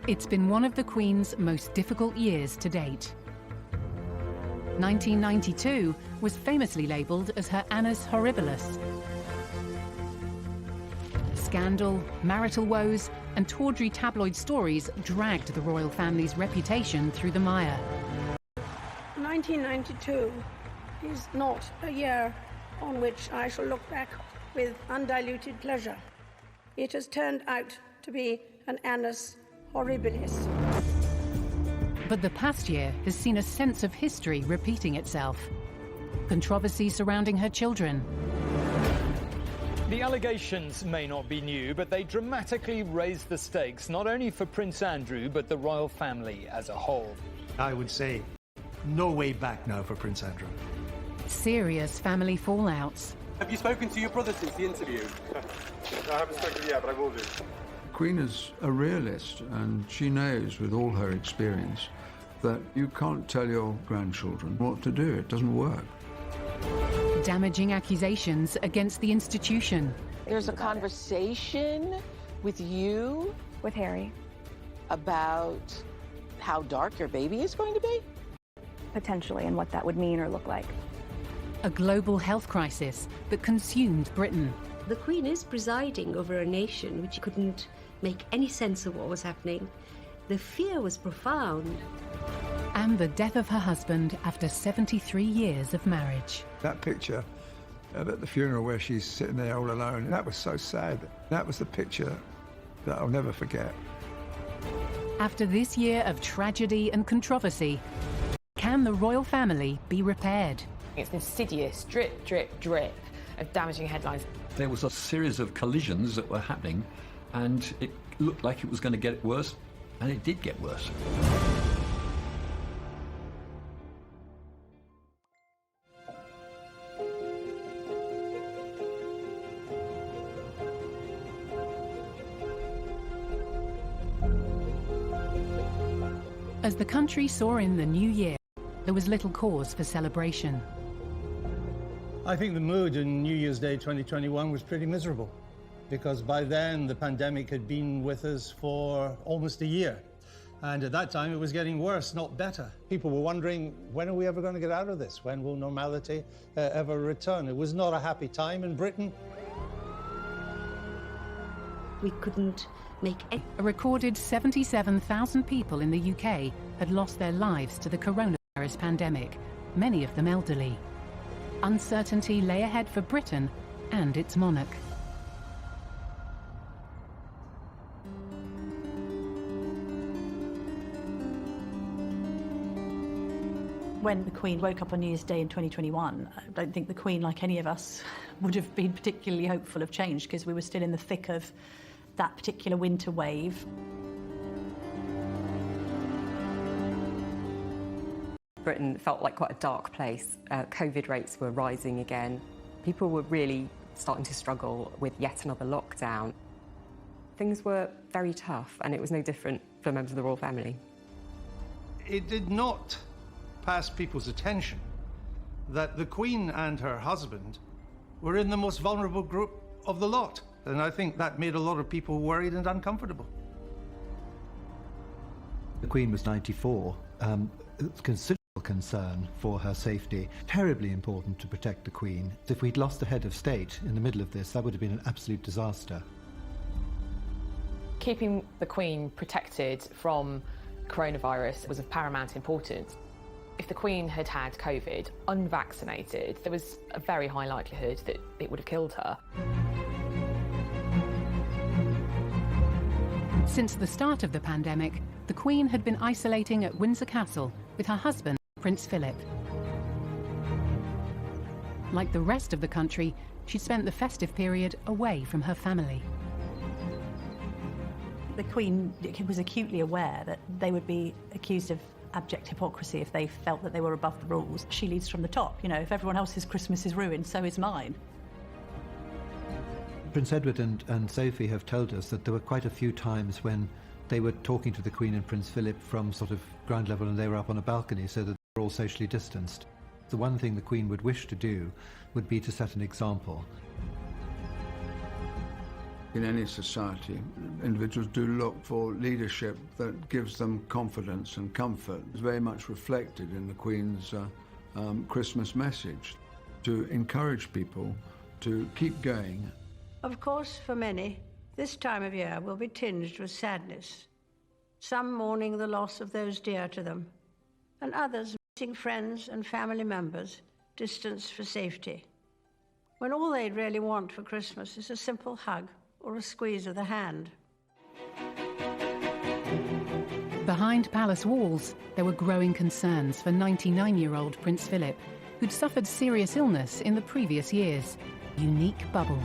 It's been one of the Queen's most difficult years to date. 1992 was famously labelled as her annus horribilis. Scandal, marital woes, and tawdry tabloid stories dragged the royal family's reputation through the mire. 1992 is not a year on which I shall look back with undiluted pleasure. It has turned out to be an annus horribilis. But the past year has seen a sense of history repeating itself. Controversy surrounding her children. The allegations may not be new, but they dramatically raised the stakes, not only for Prince Andrew, but the royal family as a whole. I would say no way back now for Prince Andrew. Serious family fallouts. Have you spoken to your brother since the interview? I haven't spoken yet, but I will do. The Queen is a realist, and she knows, with all her experience, that you can't tell your grandchildren what to do. It doesn't work. Damaging accusations against the institution. There's a conversation with you, with Harry, about how dark your baby is going to be? potentially, and what that would mean or look like. A global health crisis that consumed Britain. The Queen is presiding over a nation which couldn't make any sense of what was happening. The fear was profound. And the death of her husband after 73 years of marriage. That picture at the funeral where she's sitting there all alone, that was so sad. That was the picture that I'll never forget. After this year of tragedy and controversy, can the royal family be repaired? It's an insidious drip, drip, drip of damaging headlines. There was a series of collisions that were happening, and it looked like it was going to get worse, and it did get worse. As the country saw in the new year, there was little cause for celebration. I think the mood in New Year's Day 2021 was pretty miserable, because by then the pandemic had been with us for almost a year. And at that time it was getting worse, not better. People were wondering, when are we ever going to get out of this? When will normality ever return? It was not a happy time in Britain. We couldn't make any... A recorded 77,000 people in the UK had lost their lives to the coronavirus pandemic, many of them elderly. Uncertainty lay ahead for Britain and its monarch. When the Queen woke up on New Year's Day in 2021, I don't think the Queen, like any of us, would have been particularly hopeful of change, because we were still in the thick of that particular winter wave. Britain felt like quite a dark place. COVID rates were rising again. People were really starting to struggle with yet another lockdown. Things were very tough, and it was no different for members of the royal family. It did not pass people's attention that the Queen and her husband were in the most vulnerable group of the lot. And I think that made a lot of people worried and uncomfortable. The Queen was 94. Considerable concern for her safety. Terribly important to protect the Queen. If we'd lost the head of state in the middle of this, that would have been an absolute disaster. Keeping the Queen protected from coronavirus was of paramount importance. If the Queen had had COVID unvaccinated, there was a very high likelihood that it would have killed her. Since the start of the pandemic, the Queen had been isolating at Windsor Castle with her husband, Prince Philip. Like the rest of the country, she spent the festive period away from her family. The Queen was acutely aware that they would be accused of abject hypocrisy if they felt that they were above the rules. She leads from the top. You know, if everyone else's Christmas is ruined, so is mine. Prince Edward and Sophie have told us that there were quite a few times when they were talking to the Queen and Prince Philip from sort of ground level, and they were up on a balcony, so that they were all socially distanced. The one thing the Queen would wish to do would be to set an example. In any society, individuals do look for leadership that gives them confidence and comfort. It's very much reflected in the Queen's Christmas message, to encourage people to keep going. Of course, for many, this time of year will be tinged with sadness. Some mourning the loss of those dear to them, and others missing friends and family members distanced for safety, when all they'd really want for Christmas is a simple hug or a squeeze of the hand. Behind palace walls, there were growing concerns for 99-year-old Prince Philip, who'd suffered serious illness in the previous years. Unique bubble.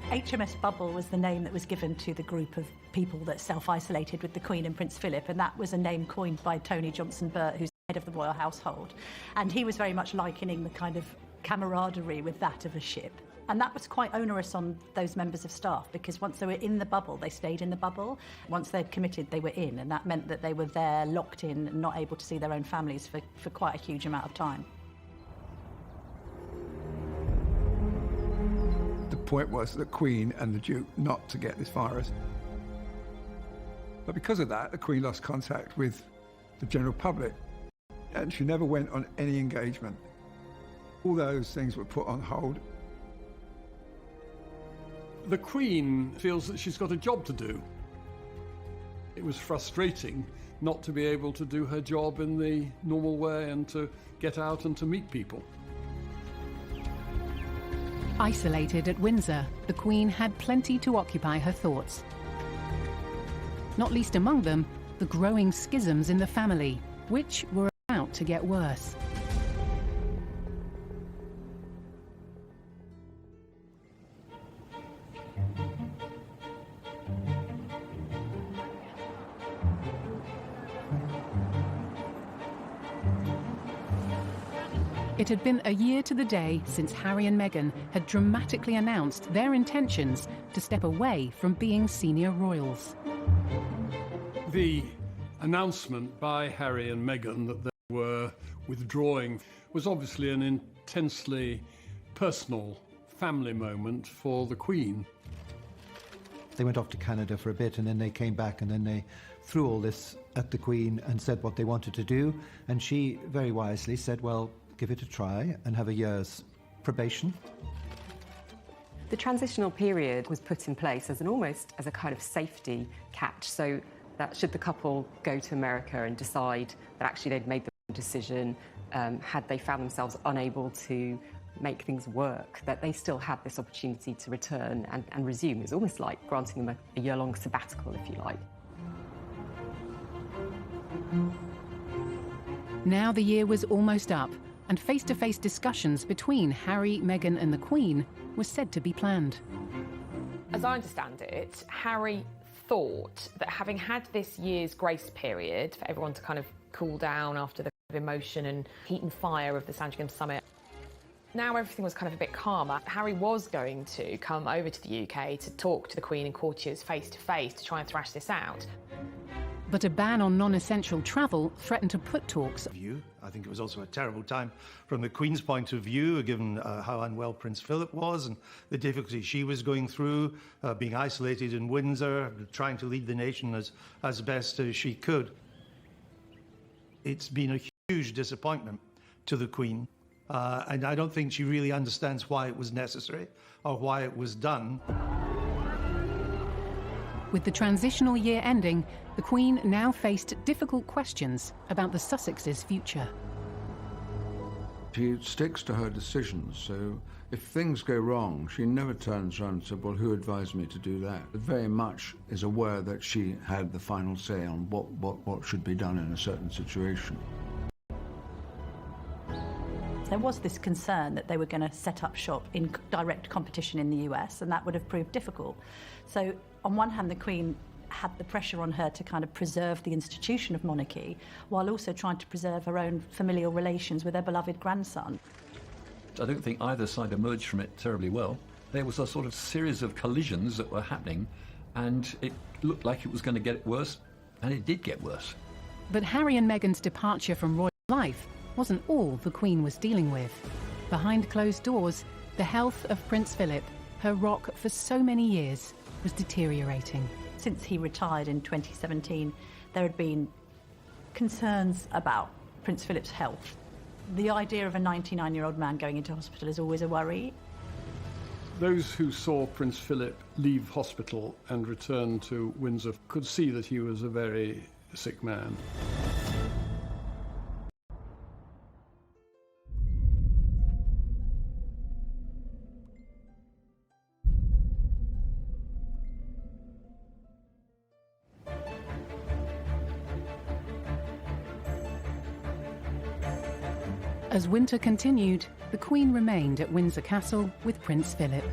HMS Bubble was the name that was given to the group of people that self-isolated with the Queen and Prince Philip, and that was a name coined by Tony Johnson-Burt, who's head of the royal household. And he was very much likening the kind of camaraderie with that of a ship. And that was quite onerous on those members of staff, because once they were in the bubble, they stayed in the bubble. Once they'd committed, they were in, and that meant that they were there, locked in, and not able to see their own families for quite a huge amount of time. The point was the Queen and the Duke not to get this virus. But because of that, the Queen lost contact with the general public, and she never went on any engagement. All those things were put on hold. The Queen feels that she's got a job to do. It was frustrating not to be able to do her job in the normal way and to get out and to meet people. Isolated at Windsor, the Queen had plenty to occupy her thoughts. Not least among them, the growing schisms in the family, which were about to get worse. It had been a year to the day since Harry and Meghan had dramatically announced their intentions to step away from being senior royals. The announcement by Harry and Meghan that they were withdrawing was obviously an intensely personal family moment for the Queen. They went off to Canada for a bit, and then they came back, and then they threw all this at the Queen and said what they wanted to do, and she very wisely said, well, give it a try and have a year's probation. The transitional period was put in place as almost as a kind of safety catch, so that should the couple go to America and decide that actually they'd made the decision, had they found themselves unable to make things work, that they still had this opportunity to return and resume. It's almost like granting them a year-long sabbatical, if you like. Now the year was almost up, and face-to-face discussions between Harry, Meghan and the Queen were said to be planned. As I understand it, Harry thought that having had this year's grace period for everyone to kind of cool down after the emotion and heat and fire of the Sandringham summit, now everything was kind of a bit calmer. Harry was going to come over to the UK to talk to the Queen and courtiers face-to-face to try and thrash this out. But a ban on non-essential travel threatened to put talks. I think it was also a terrible time from the Queen's point of view, given how unwell Prince Philip was and the difficulty she was going through, being isolated in Windsor, trying to lead the nation as best as she could. It's been a huge disappointment to the Queen, and I don't think she really understands why it was necessary or why it was done. With the transitional year ending, the Queen now faced difficult questions about the Sussex's future. She sticks to her decisions, so if things go wrong, she never turns around and says, well, who advised me to do that? But very much is aware that she had the final say on what should be done in a certain situation. There was this concern that they were going to set up shop in direct competition in the US, and that would have proved difficult. So on one hand, the Queen had the pressure on her to kind of preserve the institution of monarchy, while also trying to preserve her own familial relations with her beloved grandson. I don't think either side emerged from it terribly well. There was a sort of series of collisions that were happening, and it looked like it was going to get worse, and it did get worse. But Harry and Meghan's departure from royal life wasn't all the Queen was dealing with. Behind closed doors, the health of Prince Philip her rock for so many years was deteriorating. Since he retired in 2017, there had been concerns about Prince Philip's health. The idea of a 99-year-old man going into hospital is always a worry. Those who saw Prince Philip leave hospital and return to Windsor could see that he was a very sick man. As winter continued, the Queen remained at Windsor Castle with Prince Philip.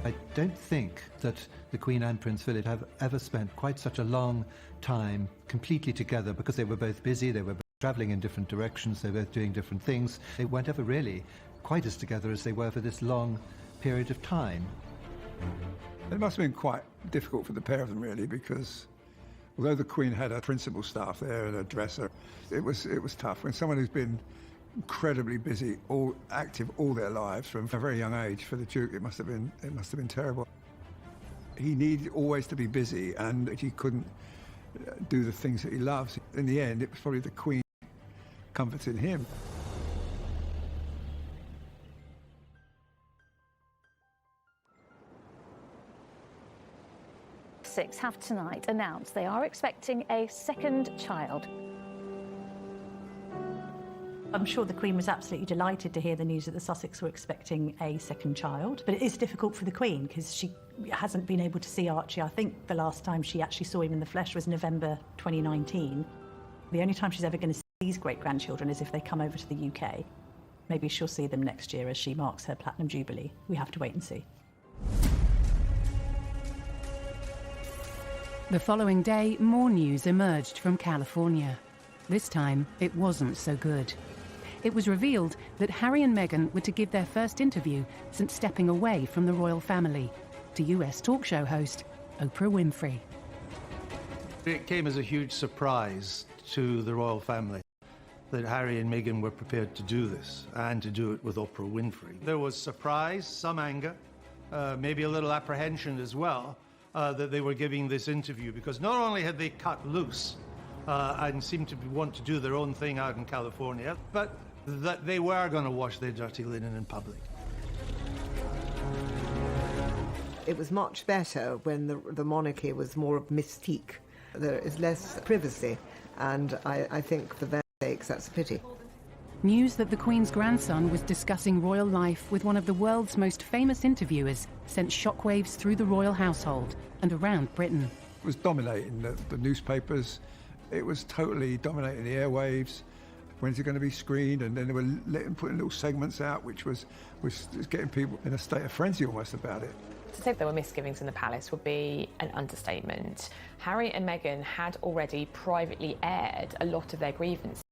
I don't think that the Queen and Prince Philip have ever spent quite such a long time completely together, because they were both busy, they were both travelling in different directions, they were both doing different things. They weren't ever really quite as together as they were for this long period of time. It must have been quite difficult for the pair of them, really, because although the Queen had a principal staff there and a dresser, it was tough. When someone who's been incredibly busy, active all their lives from a very young age, for the Duke, it must have been terrible. He needed always to be busy, and he couldn't do the things that he loves. In the end, it was probably the Queen comforting him. Sussex have tonight announced they are expecting a second child. I'm sure the Queen was absolutely delighted to hear the news that the Sussex were expecting a second child, but it is difficult for the Queen because she hasn't been able to see Archie. I think the last time she actually saw him in the flesh was November 2019. The only time she's ever going to see these great-grandchildren is if they come over to the UK. Maybe she'll see them next year as she marks her Platinum Jubilee. We have to wait and see. The following day, more news emerged from California. This time, it wasn't so good. It was revealed that Harry and Meghan were to give their first interview since stepping away from the royal family to US talk show host Oprah Winfrey. It came as a huge surprise to the royal family that Harry and Meghan were prepared to do this, and to do it with Oprah Winfrey. There was surprise, some anger, maybe a little apprehension as well, that they were giving this interview, because not only had they cut loose and seemed to want to do their own thing out in California, but that they were going to wash their dirty linen in public. It was much better when the monarchy was more of mystique. There is less privacy, and I think for their sakes that's a pity. News that the Queen's grandson was discussing royal life with one of the world's most famous interviewers sent shockwaves through the royal household and around Britain. It was dominating the newspapers. It was totally dominating the airwaves. When's it going to be screened? And then they were putting little segments out, which was getting people in a state of frenzy almost about it. To say there were misgivings in the palace would be an understatement. Harry and Meghan had already privately aired a lot of their grievances.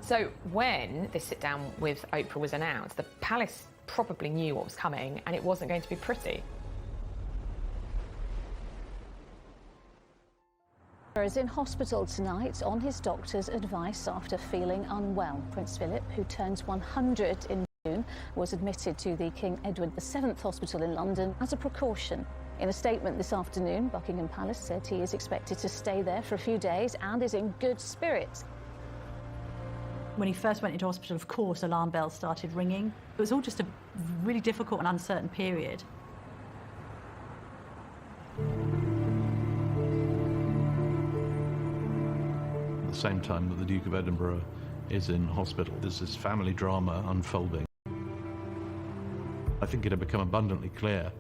So when this sit-down with Oprah was announced, the palace probably knew what was coming, and it wasn't going to be pretty. Is in hospital tonight on his doctor's advice after feeling unwell. Prince Philip, who turns 100 in June, was admitted to the King Edward VII Hospital in London as a precaution. In a statement this afternoon, Buckingham Palace said he is expected to stay there for a few days and is in good spirits. When he first went into hospital, of course, alarm bells started ringing. It was all just a really difficult and uncertain period. At the same time that the Duke of Edinburgh is in hospital, there's this family drama unfolding. I think it had become abundantly clear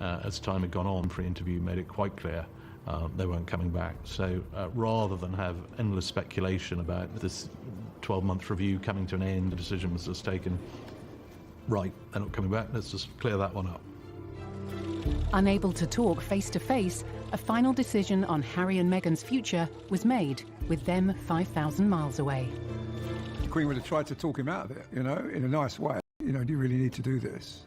as time had gone on. For the interview made it quite clear they weren't coming back. So rather than have endless speculation about this 12-month review coming to an end, the decision was just taken, right, they're not coming back, let's just clear that one up. Unable to talk face-to-face, a final decision on Harry and Meghan's future was made, with them 5,000 miles away. The Queen would have tried to talk him out of it, in a nice way. Do you really need to do this?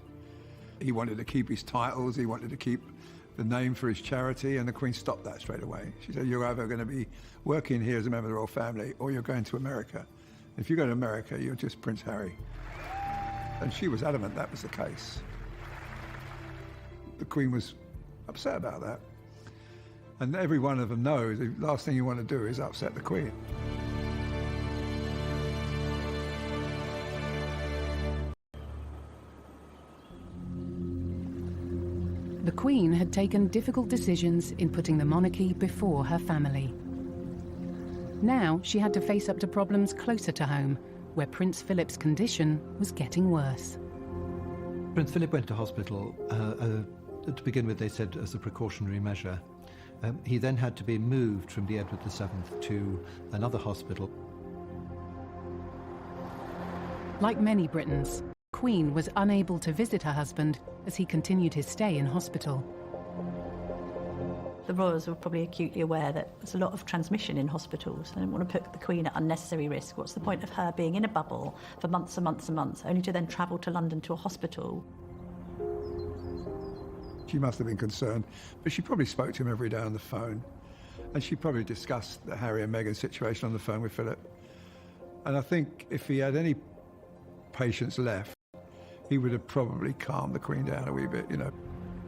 He wanted to keep his titles, he wanted to keep the name for his charity, and the Queen stopped that straight away. She said, you're either going to be working here as a member of the royal family, or you're going to America. If you go to America, you're just Prince Harry. And she was adamant that was the case. the Queen was upset about that. And every one of them knows the last thing you want to do is upset the Queen. The Queen had taken difficult decisions in putting the monarchy before her family. Now she had to face up to problems closer to home, where Prince Philip's condition was getting worse. Prince Philip went to hospital. To begin with, they said as a precautionary measure. He then had to be moved from the Edward VII to another hospital. Like many Britons, Queen was unable to visit her husband as he continued his stay in hospital. The royals were probably acutely aware that there's a lot of transmission in hospitals. They didn't want to put the Queen at unnecessary risk. What's the point of her being in a bubble for months and months and months, only to then travel to London to a hospital? She must have been concerned, but she probably spoke to him every day on the phone. And she probably discussed the Harry and Meghan situation on the phone with Philip. And I think if he had any patience left, he would have probably calmed the Queen down a wee bit, you know.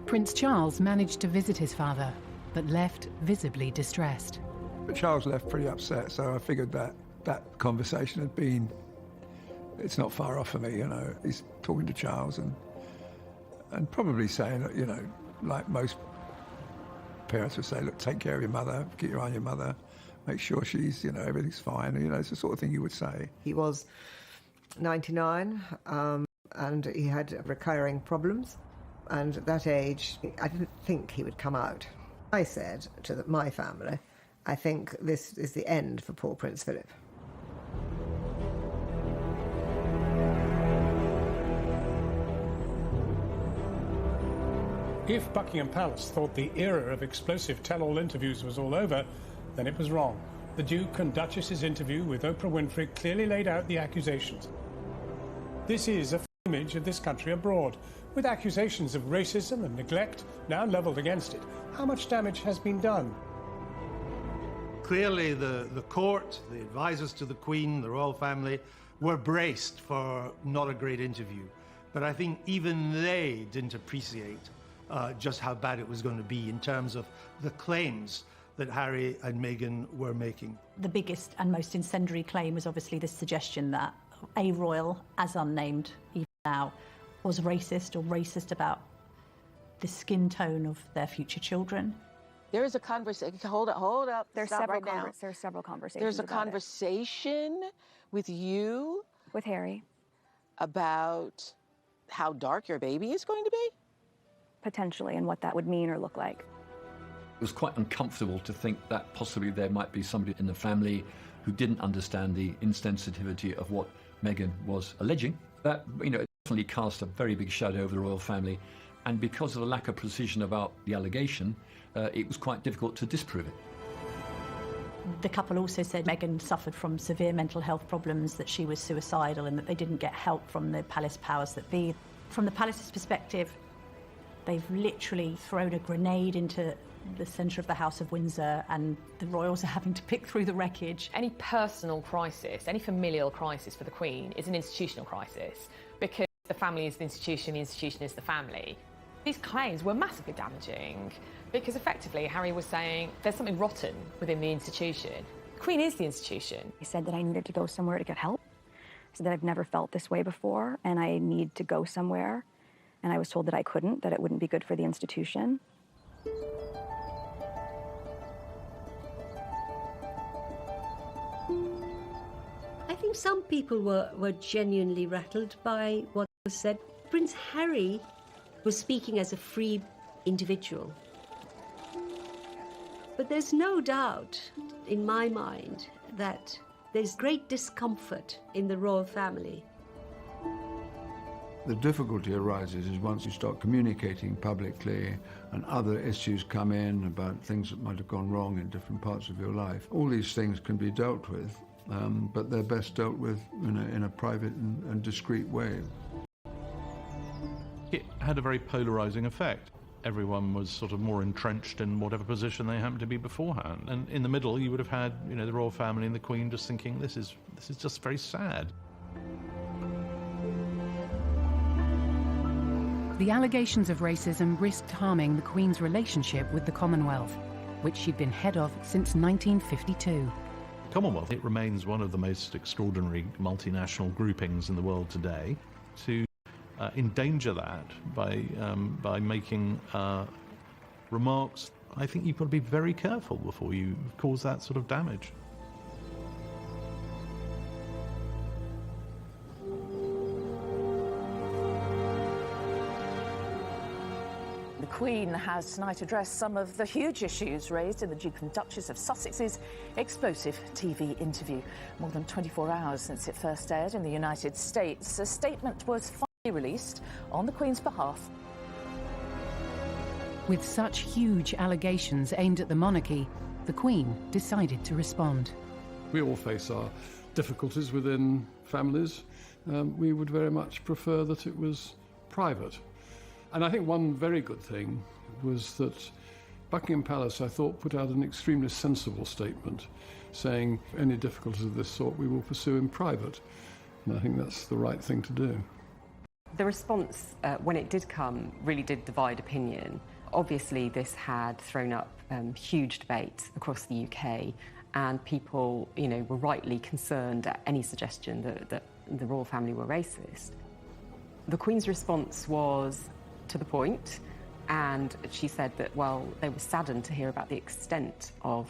Prince Charles managed to visit his father, but left visibly distressed. But Charles left pretty upset, so I figured that conversation had been, it's not far off for me, you know. He's talking to Charles and probably saying, you know, like most parents would say, look, take care of your mother, keep your eye on your mother, make sure she's, you know, everything's fine. You know, it's the sort of thing you would say. He was 99, and he had recurring problems. And at that age, I didn't think he would come out. I said to my family, I think this is the end for poor Prince Philip. If Buckingham Palace thought the era of explosive tell-all interviews was all over, then it was wrong. The Duke and Duchess's interview with Oprah Winfrey clearly laid out the accusations. This is a image of this country abroad, with accusations of racism and neglect now levelled against it. How much damage has been done? Clearly the court, the advisors to the Queen, the royal family, were braced for not a great interview. But I think even they didn't appreciate just how bad it was going to be in terms of the claims that Harry and Meghan were making. The biggest and most incendiary claim was obviously the suggestion that a royal, as unnamed even now, was racist or racist about the skin tone of their future children. There is a conversation. Hold up. There's Stop several right now. There's several conversations. There's a about conversation with you, with Harry, about how dark your baby is going to be? Potentially, and what that would mean or look like. It was quite uncomfortable to think that possibly there might be somebody in the family who didn't understand the insensitivity of what Meghan was alleging. That, you know, it definitely cast a very big shadow over the royal family, and because of the lack of precision about the allegation, it was quite difficult to disprove it. The couple also said Meghan suffered from severe mental health problems, that she was suicidal, and that they didn't get help from the palace powers that be. From the palace's perspective, they've literally thrown a grenade into the centre of the House of Windsor, and the royals are having to pick through the wreckage. Any personal crisis, any familial crisis for the Queen is an institutional crisis, because the family is the institution is the family. These claims were massively damaging, because effectively Harry was saying there's something rotten within the institution. The Queen is the institution. He said that I needed to go somewhere to get help. I said that I've never felt this way before, and I need to go somewhere. And I was told that I couldn't, that it wouldn't be good for the institution. I think some people were genuinely rattled by what was said. Prince Harry was speaking as a free individual. But there's no doubt in my mind that there's great discomfort in the royal family. The difficulty arises is once you start communicating publicly and other issues come in about things that might have gone wrong in different parts of your life. All these things can be dealt with, but they're best dealt with in a private and discreet way. It had a very polarising effect. Everyone was sort of more entrenched in whatever position they happened to be beforehand. And in the middle, you would have had, you know, the royal family and the Queen just thinking, this is just very sad. The allegations of racism risked harming the Queen's relationship with the Commonwealth, which she'd been head of since 1952. The Commonwealth, it remains one of the most extraordinary multinational groupings in the world today. To endanger that by making remarks, I think you've got to be very careful before you cause that sort of damage. The Queen has tonight addressed some of the huge issues raised in the Duke and Duchess of Sussex's explosive TV interview. More than 24 hours since it first aired in the United States, a statement was finally released on the Queen's behalf. With such huge allegations aimed at the monarchy, the Queen decided to respond. We all face our difficulties within families. We would very much prefer that it was private. And I think one very good thing was that Buckingham Palace, I thought, put out an extremely sensible statement saying any difficulties of this sort we will pursue in private. And I think that's the right thing to do. The response, when it did come, really did divide opinion. Obviously, this had thrown up huge debate across the UK, and people, were rightly concerned at any suggestion that the royal family were racist. The Queen's response was to the point, and she said that, well, they were saddened to hear about the extent of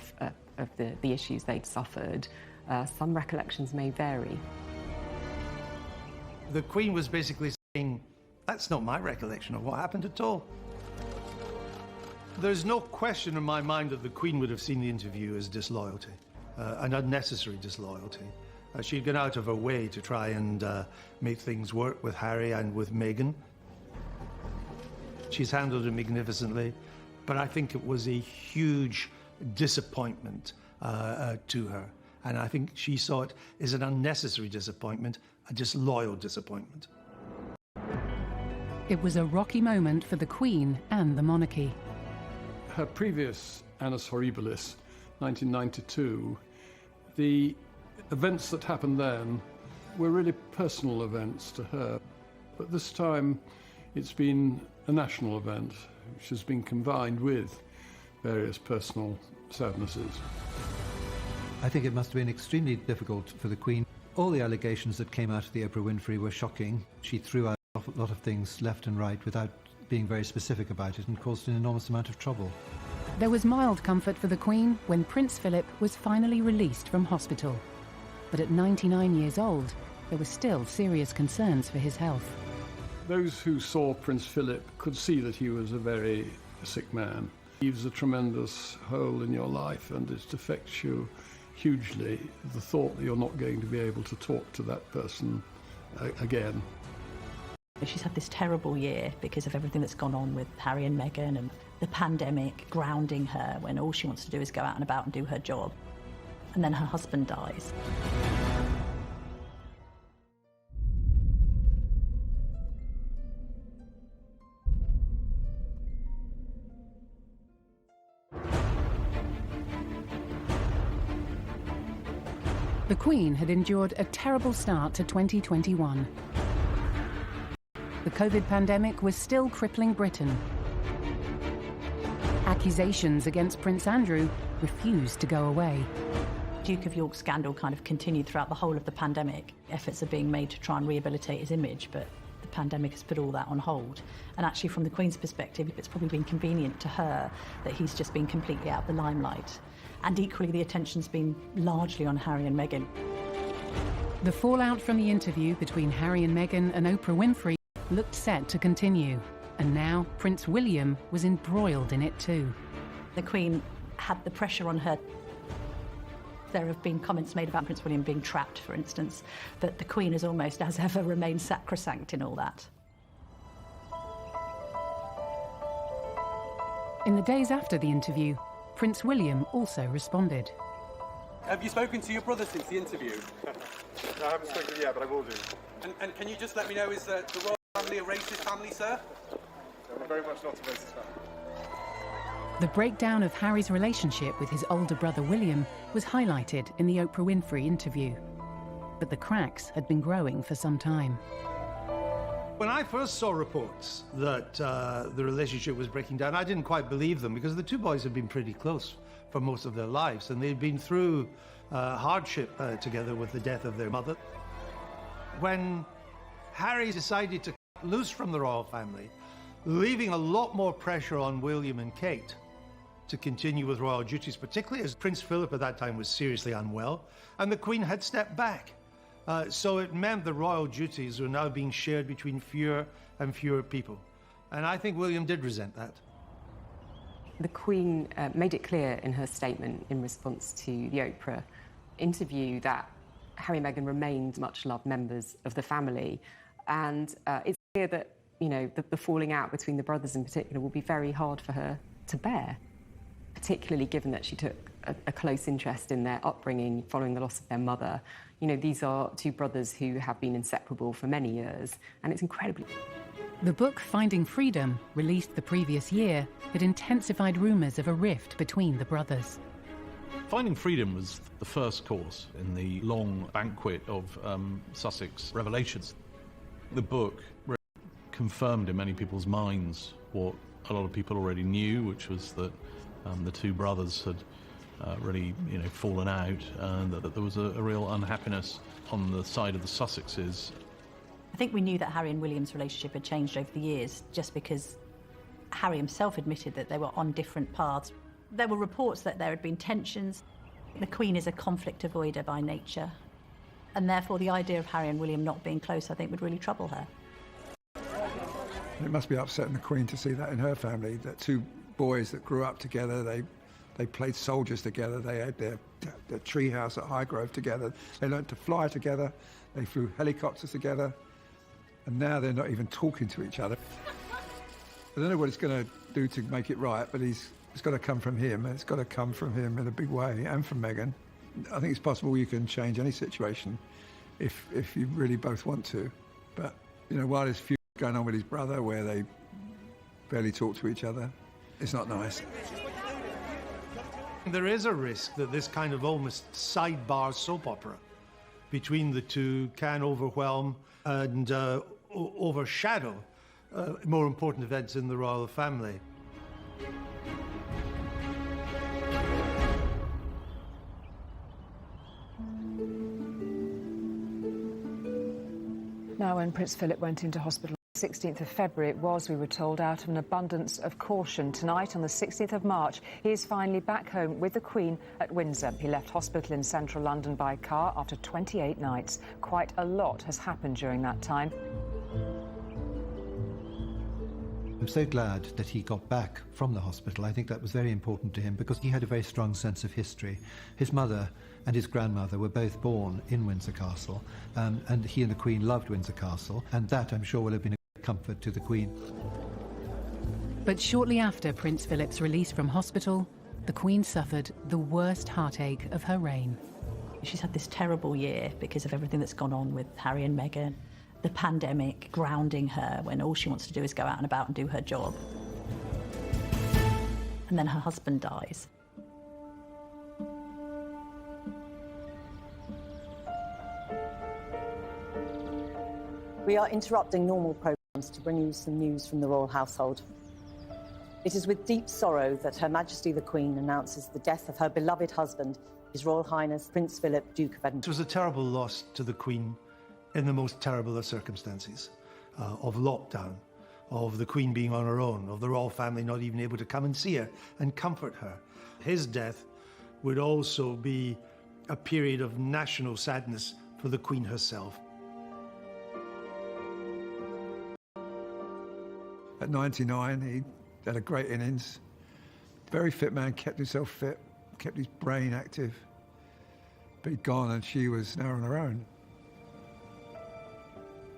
the issues they'd suffered. Some recollections may vary. The Queen was basically saying, that's not my recollection of what happened at all. There's no question in my mind that the Queen would have seen the interview as disloyalty, an unnecessary disloyalty. She'd gone out of her way to try and make things work with Harry and with Meghan. She's handled it magnificently, but I think it was a huge disappointment to her. And I think she saw it as an unnecessary disappointment, a disloyal disappointment. It was a rocky moment for the Queen and the monarchy. Her previous Annus Horribilis, 1992, the events that happened then were really personal events to her. But this time, it's been a national event, which has been combined with various personal sadnesses. I think it must have been extremely difficult for the Queen. All the allegations that came out of the Oprah Winfrey were shocking. She threw out a lot of things left and right without being very specific about it and caused an enormous amount of trouble. There was mild comfort for the Queen when Prince Philip was finally released from hospital. But at 99 years old, there were still serious concerns for his health. Those who saw Prince Philip could see that he was a very sick man. He leaves a tremendous hole in your life, and it affects you hugely, the thought that you're not going to be able to talk to that person again. She's had this terrible year because of everything that's gone on with Harry and Meghan and the pandemic grounding her when all she wants to do is go out and about and do her job. And then her husband dies. The Queen had endured a terrible start to 2021. The COVID pandemic was still crippling Britain. Accusations against Prince Andrew refused to go away. Duke of York scandal kind of continued throughout the whole of the pandemic. Efforts are being made to try and rehabilitate his image, but the pandemic has put all that on hold. And actually, from the Queen's perspective, it's probably been convenient to her that he's just been completely out of the limelight. And equally, the attention's been largely on Harry and Meghan. The fallout from the interview between Harry and Meghan and Oprah Winfrey looked set to continue. And now Prince William was embroiled in it too. The Queen had the pressure on her. There have been comments made about Prince William being trapped, for instance, but the Queen has almost, as ever, remained sacrosanct in all that. In the days after the interview, Prince William also responded. Have you spoken to your brother since the interview? No, I haven't spoken yet, but I will do. And can you just let me know, is the royal family a racist family, sir? No, we're very much not a racist family. The breakdown of Harry's relationship with his older brother William was highlighted in the Oprah Winfrey interview. But the cracks had been growing for some time. When I first saw reports that the relationship was breaking down, I didn't quite believe them because the two boys had been pretty close for most of their lives, and they'd been through hardship together with the death of their mother. When Harry decided to cut loose from the royal family, leaving a lot more pressure on William and Kate to continue with royal duties, particularly as Prince Philip at that time was seriously unwell, and the Queen had stepped back. So it meant the royal duties were now being shared between fewer and fewer people. And I think William did resent that. The Queen made it clear in her statement in response to the Oprah interview that Harry and Meghan remained much loved members of the family. And it's clear that, you know, the falling out between the brothers in particular will be very hard for her to bear, particularly given that she took a close interest in their upbringing following the loss of their mother. You know, these are two brothers who have been inseparable for many years, and it's incredibly... The book Finding Freedom, released the previous year, had intensified rumours of a rift between the brothers. Finding Freedom was the first course in the long banquet of Sussex revelations. The book confirmed in many people's minds what a lot of people already knew, which was that the two brothers had really, you know, fallen out, and that there was a real unhappiness on the side of the Sussexes. I think we knew that Harry and William's relationship had changed over the years, just because Harry himself admitted that they were on different paths. There were reports that there had been tensions. The Queen is a conflict avoider by nature, and therefore the idea of Harry and William not being close, I think, would really trouble her. It must be upsetting the Queen to see that in her family, that two boys that grew up together, they played soldiers together, they had their treehouse at Highgrove together, they learnt to fly together, they flew helicopters together, and now they're not even talking to each other. I don't know what it's going to do to make it right, but it's got to come from him, and it's got to come from him in a big way, and from Meghan. I think it's possible you can change any situation if you really both want to. But, you know, while there's feud going on with his brother, where they barely talk to each other, it's not nice. There is a risk that this kind of almost sidebar soap opera between the two can overwhelm and overshadow more important events in the royal family. Now, when Prince Philip went into hospital on the 16th of February, it was, we were told, out of an abundance of caution. Tonight, on the 16th of March, he is finally back home with the Queen at Windsor. He left hospital in central London by car after 28 nights. Quite a lot has happened during that time. I'm so glad that he got back from the hospital. I think that was very important to him because he had a very strong sense of history. His mother and his grandmother were both born in Windsor Castle, and he and the Queen loved Windsor Castle, and that, I'm sure, will have been a great comfort to the Queen. But shortly after Prince Philip's release from hospital, the Queen suffered the worst heartache of her reign. She's had this terrible year because of everything that's gone on with Harry and Meghan. The pandemic grounding her when all she wants to do is go out and about and do her job. And then her husband dies. We are interrupting normal programmes to bring you some news from the royal household. It is with deep sorrow that Her Majesty the Queen announces the death of her beloved husband, His Royal Highness Prince Philip, Duke of Edinburgh. It was a terrible loss to the Queen in the most terrible of circumstances, of lockdown, of the Queen being on her own, of the royal family not even able to come and see her and comfort her. His death would also be a period of national sadness for the Queen herself. At 99, he had a great innings. Very fit man, kept himself fit, kept his brain active. But he'd gone and she was now on her own.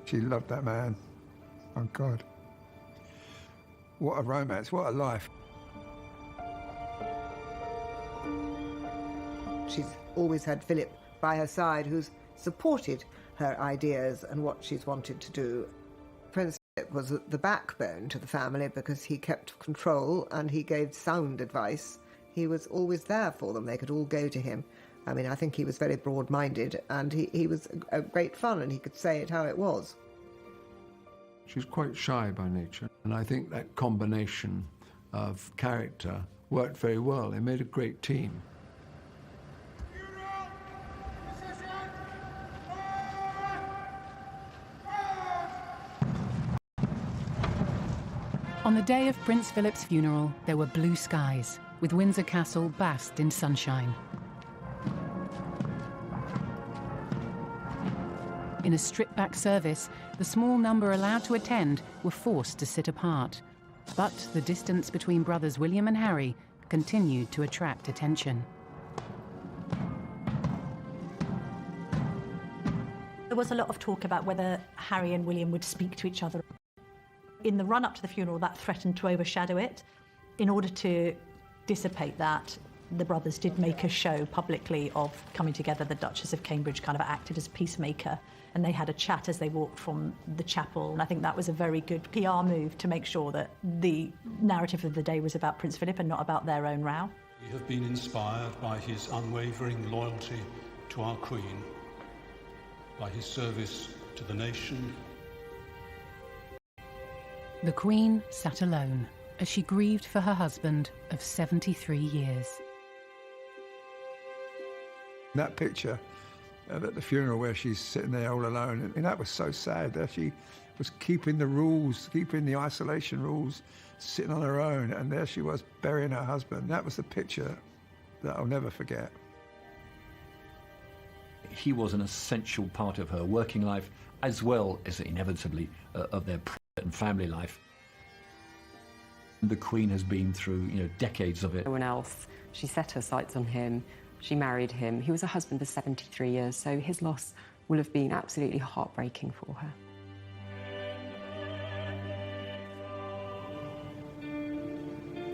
She loved that man. Oh, God. What a romance, what a life. She's always had Philip by her side, who's supported her ideas and what she's wanted to do. Prince Philip was the backbone to the family because he kept control and he gave sound advice. He was always there for them. They could all go to him. I mean, I think he was very broad-minded and he was a great fun and he could say it how it was. She's quite shy by nature, and I think that combination of character worked very well. They made a great team. On the day of Prince Philip's funeral, there were blue skies, with Windsor Castle basked in sunshine. In a stripped-back service, the small number allowed to attend were forced to sit apart. But the distance between brothers William and Harry continued to attract attention. There was a lot of talk about whether Harry and William would speak to each other. In the run-up to the funeral, that threatened to overshadow it. In order to dissipate that, the brothers did make a show publicly of coming together. The Duchess of Cambridge kind of acted as peacemaker, and they had a chat as they walked from the chapel. And I think that was a very good PR move to make sure that the narrative of the day was about Prince Philip and not about their own row. We have been inspired by his unwavering loyalty to our Queen, by his service to the nation. The Queen sat alone as she grieved for her husband of 73 years. That picture at the funeral where she's sitting there all alone, and that was so sad. That she was keeping the rules, keeping the isolation rules, sitting on her own, and there she was burying her husband. That was the picture that I'll never forget. He was an essential part of her working life, as well as inevitably of their private and family life. The Queen has been through, decades of it. No one else. She set her sights on him. She married him. He was a husband for 73 years, so his loss will have been absolutely heartbreaking for her.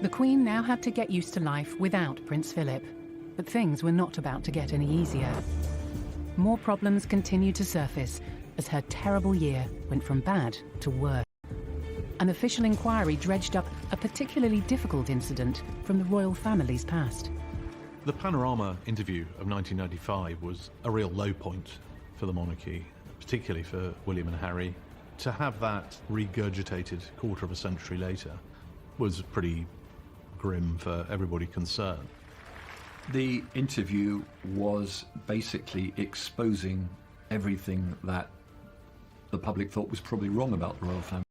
The Queen now had to get used to life without Prince Philip, but things were not about to get any easier. More problems continued to surface as her terrible year went from bad to worse. An official inquiry dredged up a particularly difficult incident from the royal family's past. The Panorama interview of 1995 was a real low point for the monarchy, particularly for William and Harry. To have that regurgitated quarter of a century later was pretty grim for everybody concerned. The interview was basically exposing everything that the public thought was probably wrong about the royal family.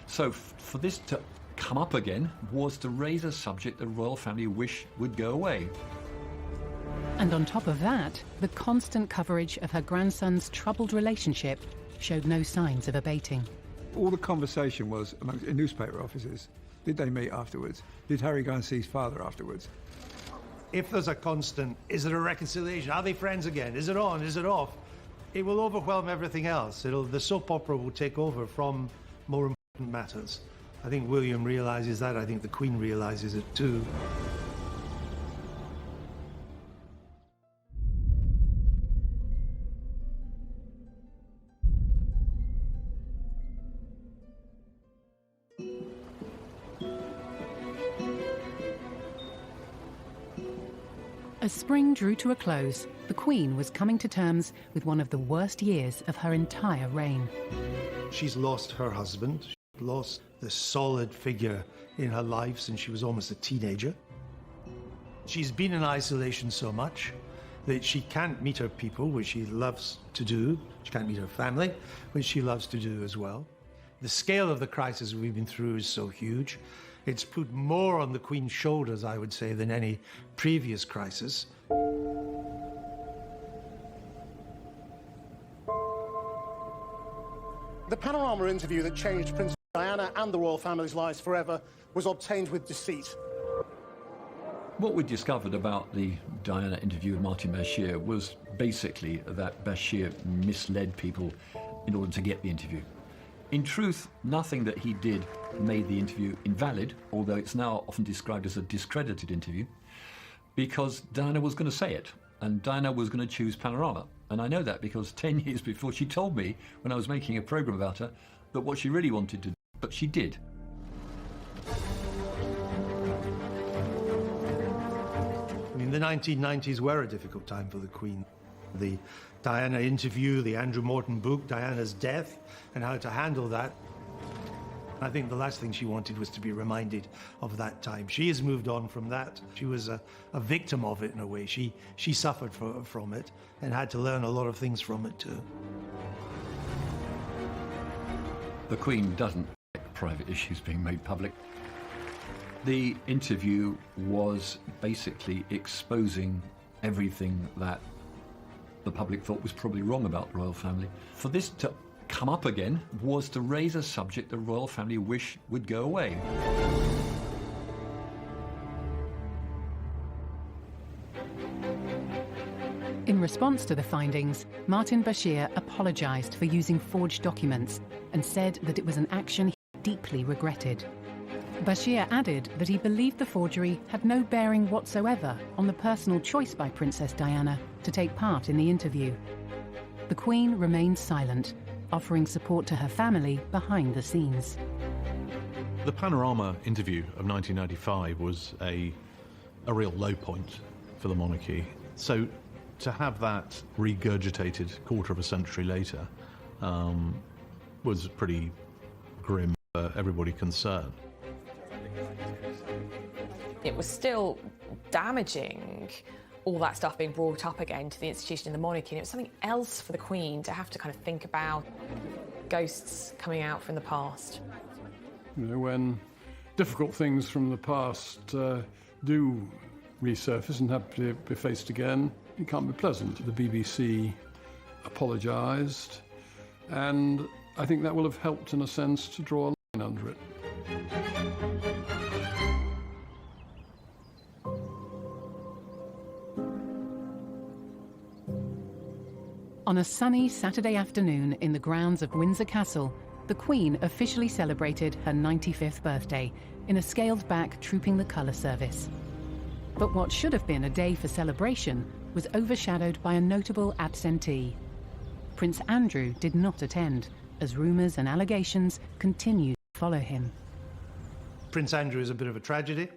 So for this to come up again was to raise a subject the royal family wish would go away. And on top of that, the constant coverage of her grandson's troubled relationship showed no signs of abating. All the conversation was in newspaper offices. Did they meet afterwards? Did Harry go and see his father afterwards? If there's a constant, is there a reconciliation? Are they friends again? Is it on? Is it off? It will overwhelm everything else. The soap opera will take over from more important matters. I think William realises that. I think the Queen realises it too. As spring drew to a close, the Queen was coming to terms with one of the worst years of her entire reign. She's lost her husband. She's lost the solid figure in her life since she was almost a teenager. She's been in isolation so much that she can't meet her people, which she loves to do. She can't meet her family, which she loves to do as well. The scale of the crisis we've been through is so huge. It's put more on the Queen's shoulders, I would say, than any previous crisis. The Panorama interview that changed Princess Diana and the royal family's lives forever was obtained with deceit. What we discovered about the Diana interview with Martin Bashir was basically that Bashir misled people in order to get the interview. In truth, nothing that he did made the interview invalid, although it's now often described as a discredited interview, because Diana was going to say it, and Diana was going to choose Panorama. And I know that because 10 years before she told me, when I was making a programme about her, that what she really wanted to do, but she did. I mean, the 1990s were a difficult time for the Queen. The Diana interview, the Andrew Morton book, Diana's death, and how to handle that. I think the last thing she wanted was to be reminded of that time. She has moved on from that. She was a victim of it in a way. She suffered from it and had to learn a lot of things from it too. The Queen doesn't like private issues being made public. The interview was basically exposing everything that the public thought was probably wrong about the royal family. For this to come up again was to raise a subject the royal family wish would go away. In response to the findings, Martin Bashir apologised for using forged documents and said that it was an action he deeply regretted. Bashir added that he believed the forgery had no bearing whatsoever on the personal choice by Princess Diana to take part in the interview. The Queen remained silent, offering support to her family behind the scenes. The Panorama interview of 1995 was a real low point for the monarchy. So to have that regurgitated quarter of a century later was pretty grim for everybody concerned. It was still damaging, all that stuff being brought up again to the institution in the monarchy, and it was something else for the Queen to have to kind of think about ghosts coming out from the past. You know, when difficult things from the past do resurface and have to be faced again, it can't be pleasant. The BBC apologised, and I think that will have helped in a sense to draw a line under it. On a sunny Saturday afternoon in the grounds of Windsor Castle, the Queen officially celebrated her 95th birthday in a scaled-back Trooping the Colour service. But what should have been a day for celebration was overshadowed by a notable absentee. Prince Andrew did not attend, as rumours and allegations continued to follow him. Prince Andrew is a bit of a tragedy.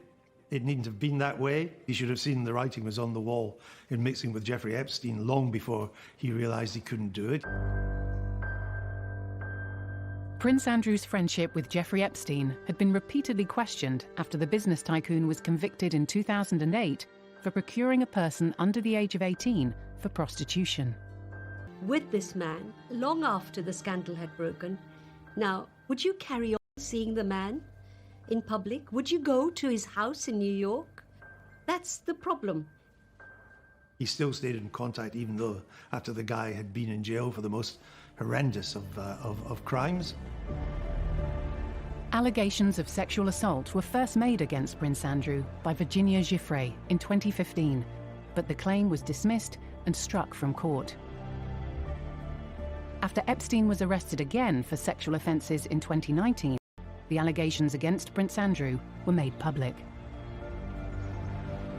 It needn't have been that way. He should have seen the writing was on the wall in mixing with Jeffrey Epstein long before he realised he couldn't do it. Prince Andrew's friendship with Jeffrey Epstein had been repeatedly questioned after the business tycoon was convicted in 2008 for procuring a person under the age of 18 for prostitution. With this man, long after the scandal had broken, now, would you carry on seeing the man in public? Would you go to his house in New York? That's the problem. He still stayed in contact even though after the guy had been in jail for the most horrendous of crimes. Allegations of sexual assault were first made against Prince Andrew by Virginia Giuffre in 2015, but the claim was dismissed and struck from court. After Epstein was arrested again for sexual offences in 2019, the allegations against Prince Andrew were made public.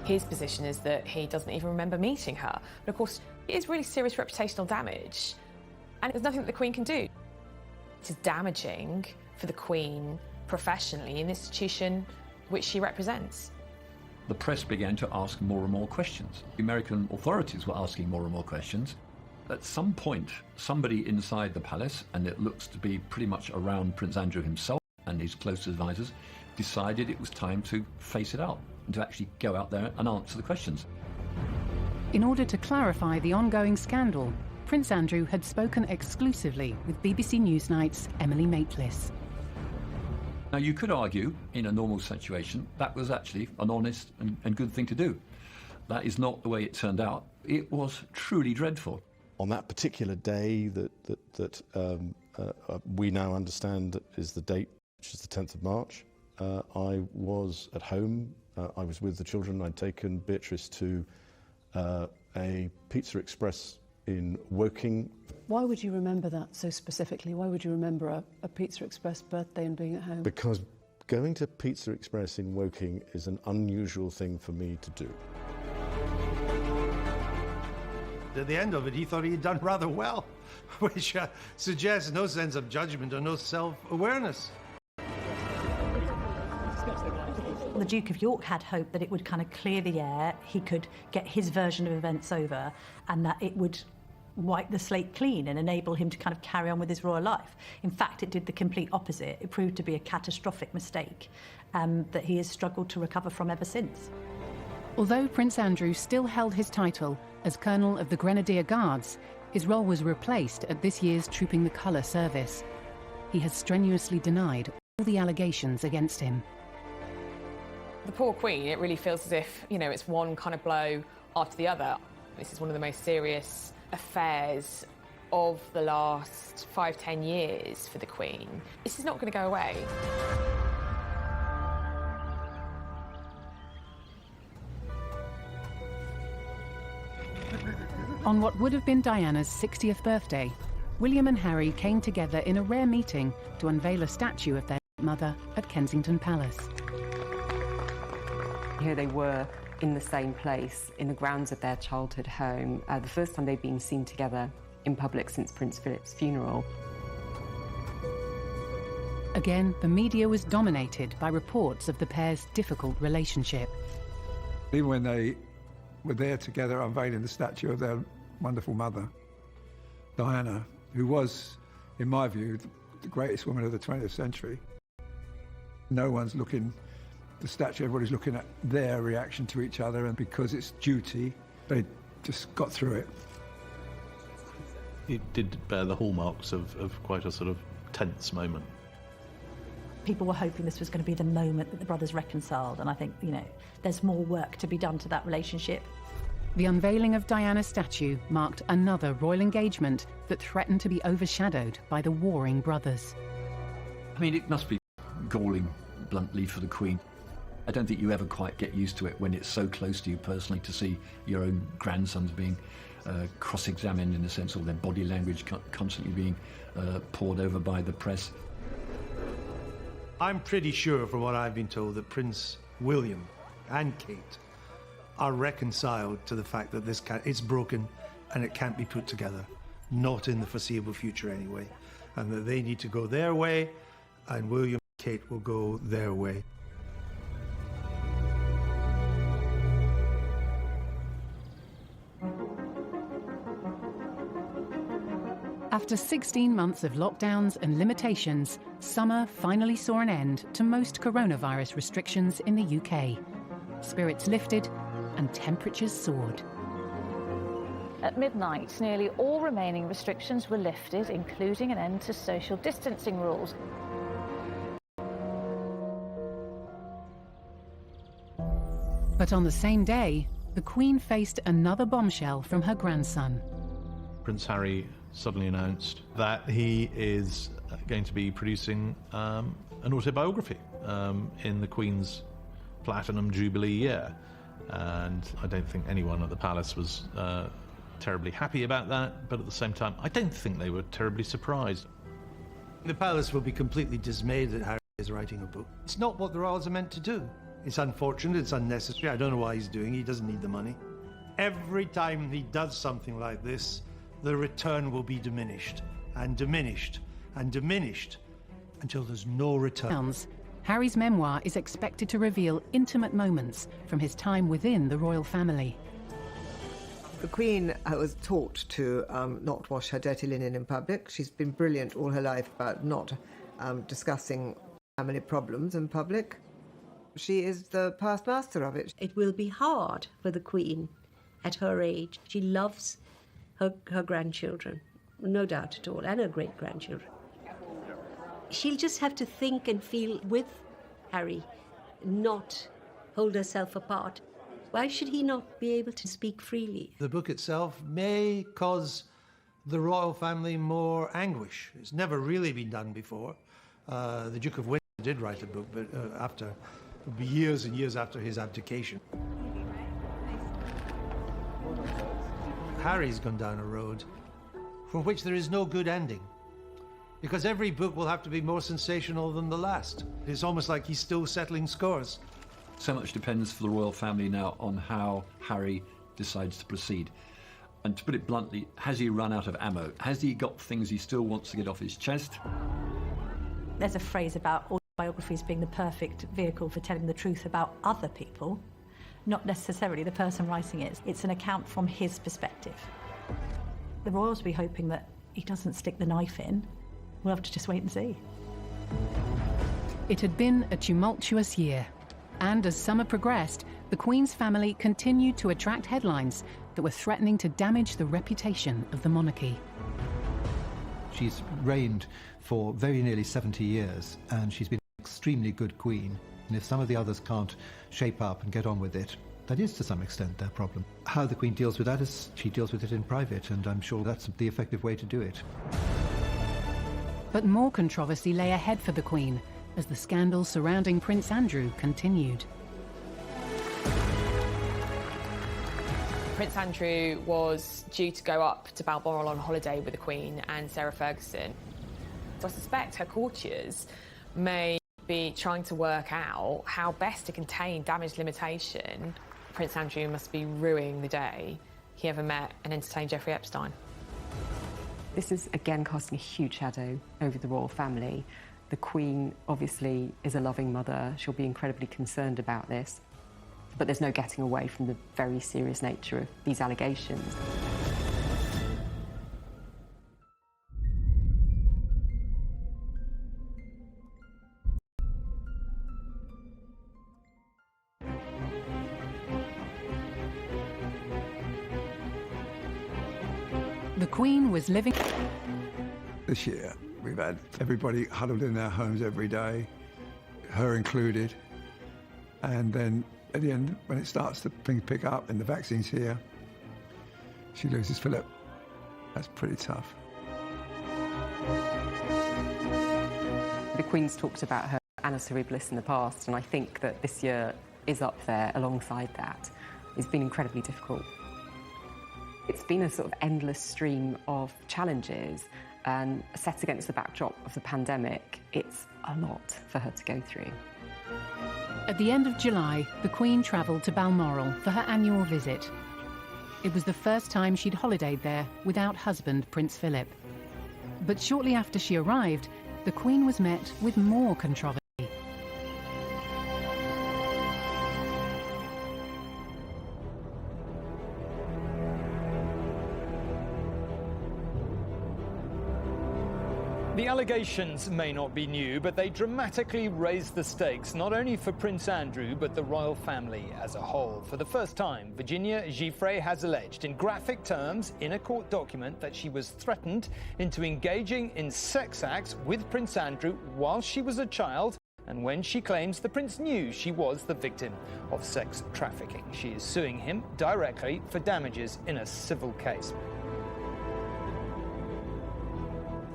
His position is that he doesn't even remember meeting her. But of course, it is really serious reputational damage, and there's nothing that the Queen can do. It is damaging for the Queen professionally in the institution which she represents. The press began to ask more and more questions. The American authorities were asking more and more questions. At some point, somebody inside the palace, and it looks to be pretty much around Prince Andrew himself and his close advisors, decided it was time to face it out and to actually go out there and answer the questions. In order to clarify the ongoing scandal, Prince Andrew had spoken exclusively with BBC Newsnight's Emily Maitlis. Now, you could argue, in a normal situation, that was actually an honest and good thing to do. That is not the way it turned out. It was truly dreadful. On that particular day that we now understand is the date, which is the 10th of March, I was at home. I was with the children. I'd taken Beatrice to a Pizza Express in Woking. Why would you remember that so specifically? Why would you remember a Pizza Express birthday and being at home? Because going to Pizza Express in Woking is an unusual thing for me to do. At the end of it, he thought he had done rather well, which suggests no sense of judgment or no self-awareness. The Duke of York had hope that it would kind of clear the air, he could get his version of events over, and that it would wipe the slate clean and enable him to kind of carry on with his royal life. In fact, it did the complete opposite. It proved to be a catastrophic mistake that he has struggled to recover from ever since. Although Prince Andrew still held his title as Colonel of the Grenadier Guards, his role was replaced at this year's Trooping the Colour service. He has strenuously denied all the allegations against him. The poor Queen, it really feels as if, you know, it's one kind of blow after the other. This is one of the most serious affairs of the last 5-10 years for the Queen. This is not going to go away. On what would have been Diana's 60th birthday, William and Harry came together in a rare meeting to unveil a statue of their mother at Kensington Palace. Here they were in the same place, in the grounds of their childhood home, the first time they'd been seen together in public since Prince Philip's funeral. Again, the media was dominated by reports of the pair's difficult relationship. Even when they were there together unveiling the statue of their wonderful mother, Diana, who was, in my view, the greatest woman of the 20th century. No one's looking, the statue, everybody's looking at their reaction to each other, and because it's duty, they just got through it. It did bear the hallmarks of quite a sort of tense moment. People were hoping this was going to be the moment that the brothers reconciled, and I think, you know, there's more work to be done to that relationship. The unveiling of Diana's statue marked another royal engagement that threatened to be overshadowed by the warring brothers. I mean, it must be galling, bluntly, for the Queen. I don't think you ever quite get used to it when it's so close to you personally to see your own grandsons being cross-examined, in a sense, or their body language constantly being poured over by the press. I'm pretty sure, from what I've been told, that Prince William and Kate are reconciled to the fact that it's broken and it can't be put together, not in the foreseeable future anyway, and that they need to go their way, and William and Kate will go their way. After 16 months of lockdowns and limitations, summer finally saw an end to most coronavirus restrictions in the UK. Spirits lifted and temperatures soared. At midnight, nearly all remaining restrictions were lifted, including an end to social distancing rules. But on the same day, the Queen faced another bombshell from her grandson. Prince Harry suddenly announced that he is going to be producing an autobiography in the Queen's Platinum Jubilee year. And I don't think anyone at the palace was terribly happy about that, but at the same time, I don't think they were terribly surprised. The palace will be completely dismayed that Harry is writing a book. It's not what the royals are meant to do. It's unfortunate, it's unnecessary. I don't know why he's doing it. He doesn't need the money. Every time he does something like this, the return will be diminished and diminished and diminished until there's no return. Harry's memoir is expected to reveal intimate moments from his time within the royal family. The Queen was taught to not wash her dirty linen in public. She's been brilliant all her life about not discussing family problems in public. She is the past master of it. It will be hard for the Queen at her age. She loves her grandchildren, no doubt at all, and her great-grandchildren. She'll just have to think and feel with Harry, not hold herself apart. Why should he not be able to speak freely? The book itself may cause the royal family more anguish. It's never really been done before. The Duke of Windsor did write a book, but it'll be years and years after his abdication. Harry's gone down a road from which there is no good ending, because every book will have to be more sensational than the last. It's almost like he's still settling scores. So much depends for the royal family now on how Harry decides to proceed. And to put it bluntly, has he run out of ammo? Has he got things he still wants to get off his chest? There's a phrase about autobiographies being the perfect vehicle for telling the truth about other people, not necessarily the person writing it. It's an account from his perspective. The royals will be hoping that he doesn't stick the knife in. We'll have to just wait and see. It had been a tumultuous year, and as summer progressed, the Queen's family continued to attract headlines that were threatening to damage the reputation of the monarchy. She's reigned for very nearly 70 years, and she's been an extremely good queen. And if some of the others can't shape up and get on with it, that is to some extent their problem. How the Queen deals with that is she deals with it in private, and I'm sure that's the effective way to do it. But more controversy lay ahead for the Queen as the scandal surrounding Prince Andrew continued. Prince Andrew was due to go up to Balmoral on holiday with the Queen and Sarah Ferguson. So I suspect her courtiers may be trying to work out how best to contain damage limitation. Prince Andrew must be ruining the day he ever met and entertained Jeffrey Epstein. This is again casting a huge shadow over the royal family. The Queen obviously is a loving mother. She'll be incredibly concerned about this. But there's no getting away from the very serious nature of these allegations. The Queen was living... This year, we've had everybody huddled in their homes every day, her included. And then at the end, when it starts to pick up and the vaccine's here, she loses Philip. That's pretty tough. The Queen's talked about her annus horribilis in the past, and I think that this year is up there alongside that. It's been incredibly difficult. It's been a sort of endless stream of challenges, and set against the backdrop of the pandemic, it's a lot for her to go through. At the end of July, the Queen travelled to Balmoral for her annual visit. It was the first time she'd holidayed there without husband Prince Philip. But shortly after she arrived, the Queen was met with more controversy. The allegations may not be new, but they dramatically raised the stakes, not only for Prince Andrew, but the royal family as a whole. For the first time, Virginia Giuffre has alleged in graphic terms in a court document that she was threatened into engaging in sex acts with Prince Andrew while she was a child, and when she claims the prince knew she was the victim of sex trafficking. She is suing him directly for damages in a civil case.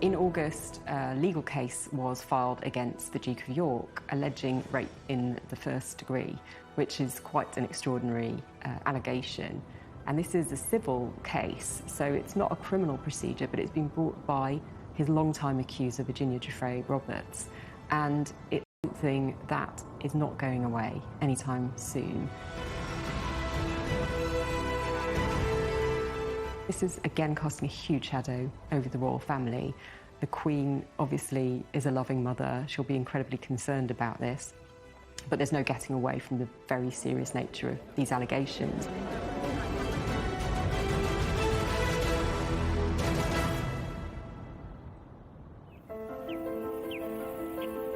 In August, a legal case was filed against the Duke of York, alleging rape in the first degree, which is quite an extraordinary allegation. And this is a civil case, so it's not a criminal procedure, but it's been brought by his longtime accuser, Virginia Giuffre Roberts. And it's something that is not going away anytime soon. This is again casting a huge shadow over the royal family. The Queen obviously is a loving mother. She'll be incredibly concerned about this. But there's no getting away from the very serious nature of these allegations.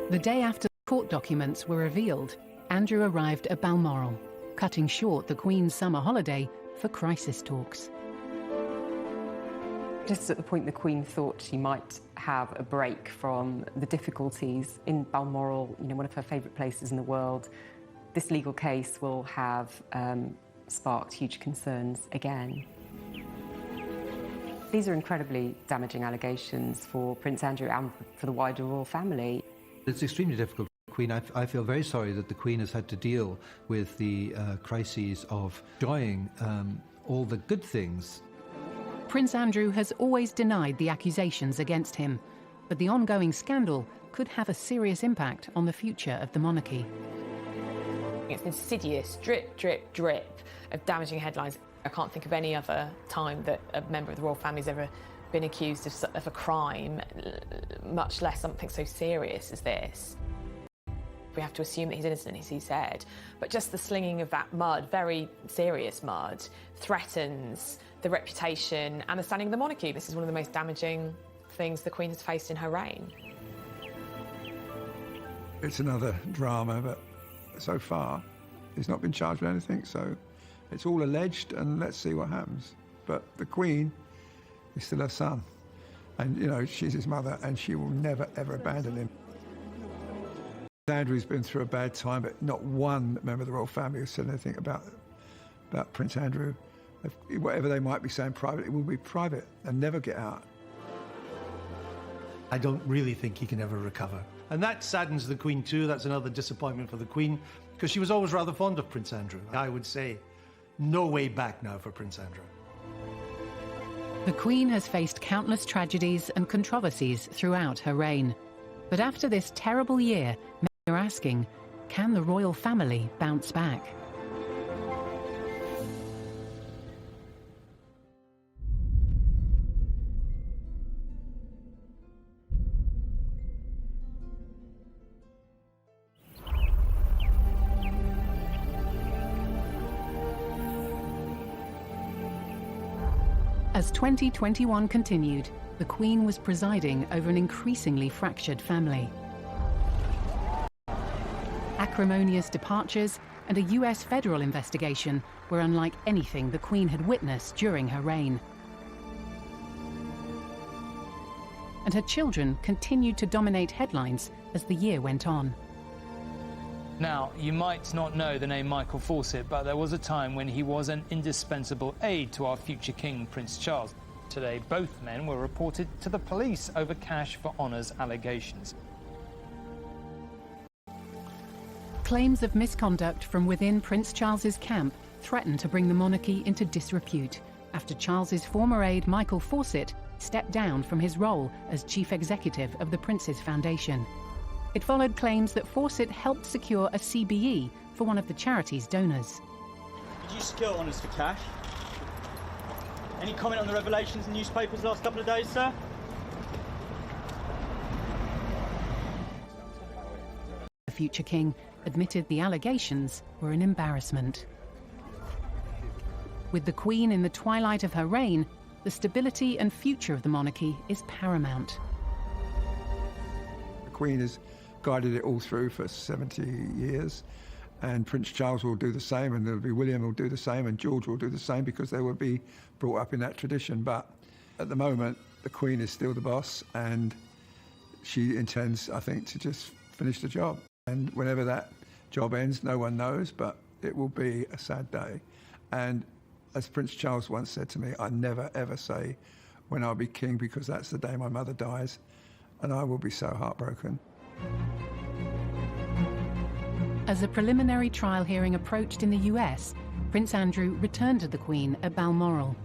The day after the court documents were revealed, Andrew arrived at Balmoral, cutting short the Queen's summer holiday for crisis talks. Just at the point the Queen thought she might have a break from the difficulties in Balmoral, you know, one of her favourite places in the world, this legal case will have sparked huge concerns again. These are incredibly damaging allegations for Prince Andrew and for the wider royal family. It's extremely difficult for the Queen. I feel very sorry that the Queen has had to deal with the crises of enjoying all the good things. Prince Andrew has always denied the accusations against him, but the ongoing scandal could have a serious impact on the future of the monarchy. It's an insidious drip, drip, drip of damaging headlines. I can't think of any other time that a member of the royal family has ever been accused of a crime, much less something so serious as this. We have to assume that he's innocent, as he said, but just the slinging of that mud, very serious mud, threatens the reputation and the standing of the monarchy. This is one of the most damaging things the Queen has faced in her reign. It's another drama, but so far he's not been charged with anything, so it's all alleged, and let's see what happens. But the Queen is still her son, and, you know, she's his mother, and she will never, ever abandon him. Andrew's been through a bad time, but not one member of the royal family has said anything about Prince Andrew. Whatever they might be saying privately, it will be private and never get out. I don't really think he can ever recover. And that saddens the Queen too. That's another disappointment for the Queen, because she was always rather fond of Prince Andrew. I would say no way back now for Prince Andrew. The Queen has faced countless tragedies and controversies throughout her reign. But after this terrible year, many are asking, can the royal family bounce back? As 2021 continued, the Queen was presiding over an increasingly fractured family. Acrimonious departures and a US federal investigation were unlike anything the Queen had witnessed during her reign. And her children continued to dominate headlines as the year went on. Now, you might not know the name Michael Fawcett, but there was a time when he was an indispensable aide to our future King, Prince Charles. Today, both men were reported to the police over cash for honours allegations. Claims of misconduct from within Prince Charles's camp threatened to bring the monarchy into disrepute after Charles's former aide Michael Fawcett stepped down from his role as chief executive of the Prince's Foundation. It followed claims that Fawcett helped secure a CBE for one of the charity's donors. Did you secure honours for cash? Any comment on the revelations in newspapers the last couple of days, sir? The future king admitted the allegations were an embarrassment. With the Queen in the twilight of her reign, the stability and future of the monarchy is paramount. The Queen has guided it all through for 70 years, and Prince Charles will do the same, and there'll be William will do the same, and George will do the same, because they will be brought up in that tradition. But at the moment, the Queen is still the boss, and she intends, I think, to just finish the job. And whenever that job ends, no one knows, but it will be a sad day. And as Prince Charles once said to me, I never ever say when I'll be king, because that's the day my mother dies, and I will be so heartbroken. As a preliminary trial hearing approached in the US, Prince Andrew returned to the Queen at Balmoral.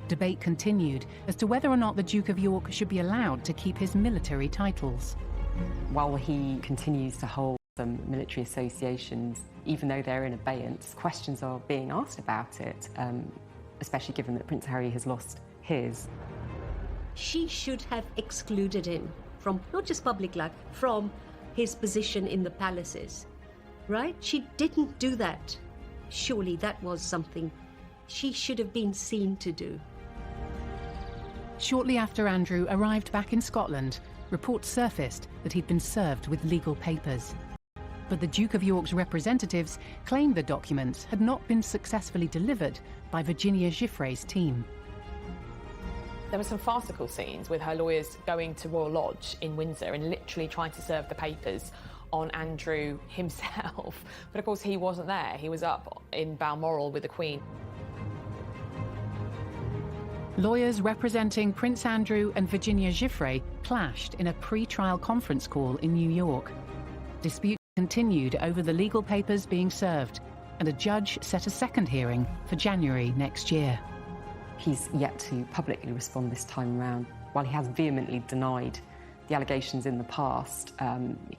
Debate continued as to whether or not the Duke of York should be allowed to keep his military titles. While he continues to hold some military associations, even though they're in abeyance, questions are being asked about it, especially given that Prince Harry has lost his. She should have excluded him from not just public life, from his position in the palaces, right? She didn't do that. Surely that was something she should have been seen to do. Shortly after Andrew arrived back in Scotland, reports surfaced that he'd been served with legal papers. But the Duke of York's representatives claimed the documents had not been successfully delivered by Virginia Giuffre's team. There were some farcical scenes with her lawyers going to Royal Lodge in Windsor and literally trying to serve the papers on Andrew himself. But of course he wasn't there. He was up in Balmoral with the Queen. Lawyers representing Prince Andrew and Virginia Giuffre clashed in a pre-trial conference call in New York. Disputes continued over the legal papers being served, and a judge set a second hearing for January next year. He's yet to publicly respond this time around. While he has vehemently denied the allegations in the past,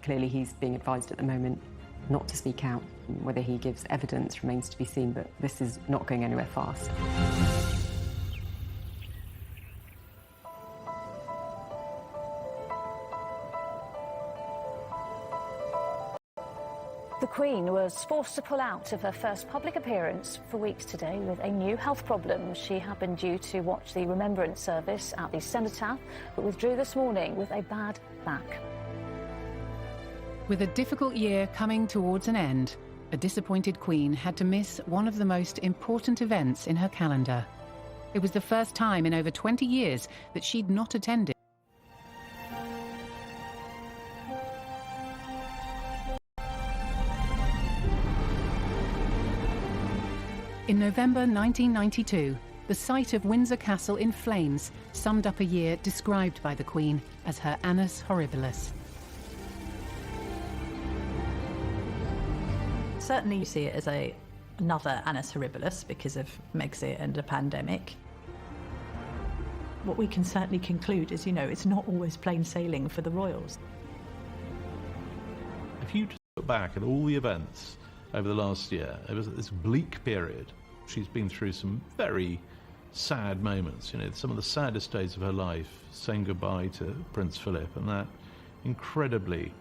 clearly he's being advised at the moment not to speak out. Whether he gives evidence remains to be seen, but this is not going anywhere fast. The The Queen was forced to pull out of her first public appearance for weeks today with a new health problem. She had been due to watch the remembrance service at the cenotaph, but withdrew this morning with a bad back. With a difficult year coming towards an end, a disappointed Queen had to miss one of the most important events in her calendar. It was the first time in over 20 years that she'd not attended. In November 1992, the sight of Windsor Castle in flames summed up a year described by the Queen as her annus horribilis. Certainly you see it as another annus horribilis because of Megxit and a pandemic. What we can certainly conclude is, it's not always plain sailing for the royals. If you just look back at all the events over the last year, it was this bleak period. She's been through some very sad moments, some of the saddest days of her life, saying goodbye to Prince Philip, and that incredibly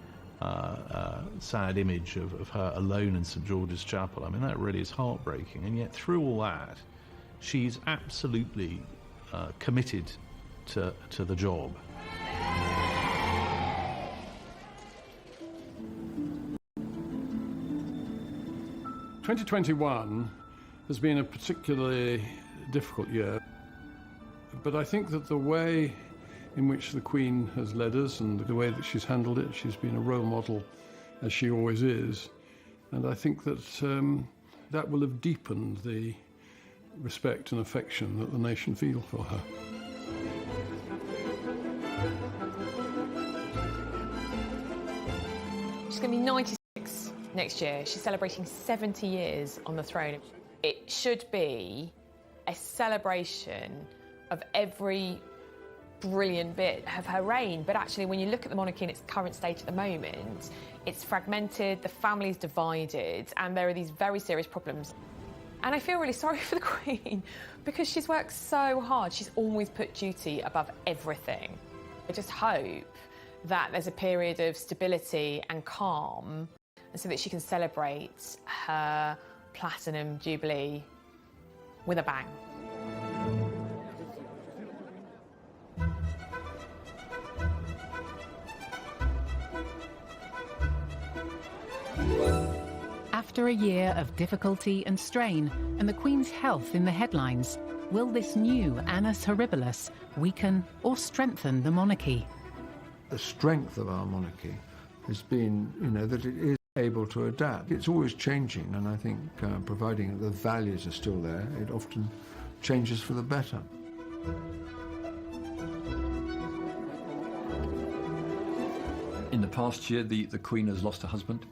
sad image of her alone in St George's Chapel. I mean, that really is heartbreaking, and yet through all that, she's absolutely committed to the job. "2021 has been a particularly difficult year, but I think that the way in which the Queen has led us and the way that she's handled it, she's been a role model, as she always is, and I think that that will have deepened the respect and affection that the nation feel for her. She's going to be 96 next year. She's celebrating 70 years on the throne. It should be a celebration of every brilliant bit of her reign, but actually when you look at the monarchy in its current state at the moment, it's fragmented, the family's divided, and there are these very serious problems. And I feel really sorry for the Queen because she's worked so hard. She's always put duty above everything. I just hope that there's a period of stability and calm so that she can celebrate her Platinum Jubilee with a bang. After a year of difficulty and strain, and the Queen's health in the headlines, will this new annus horribilis weaken or strengthen the monarchy? The strength of our monarchy has been, that it is able to adapt. It's always changing, and I think providing the values are still there, it often changes for the better. In the past year, the Queen has lost her husband.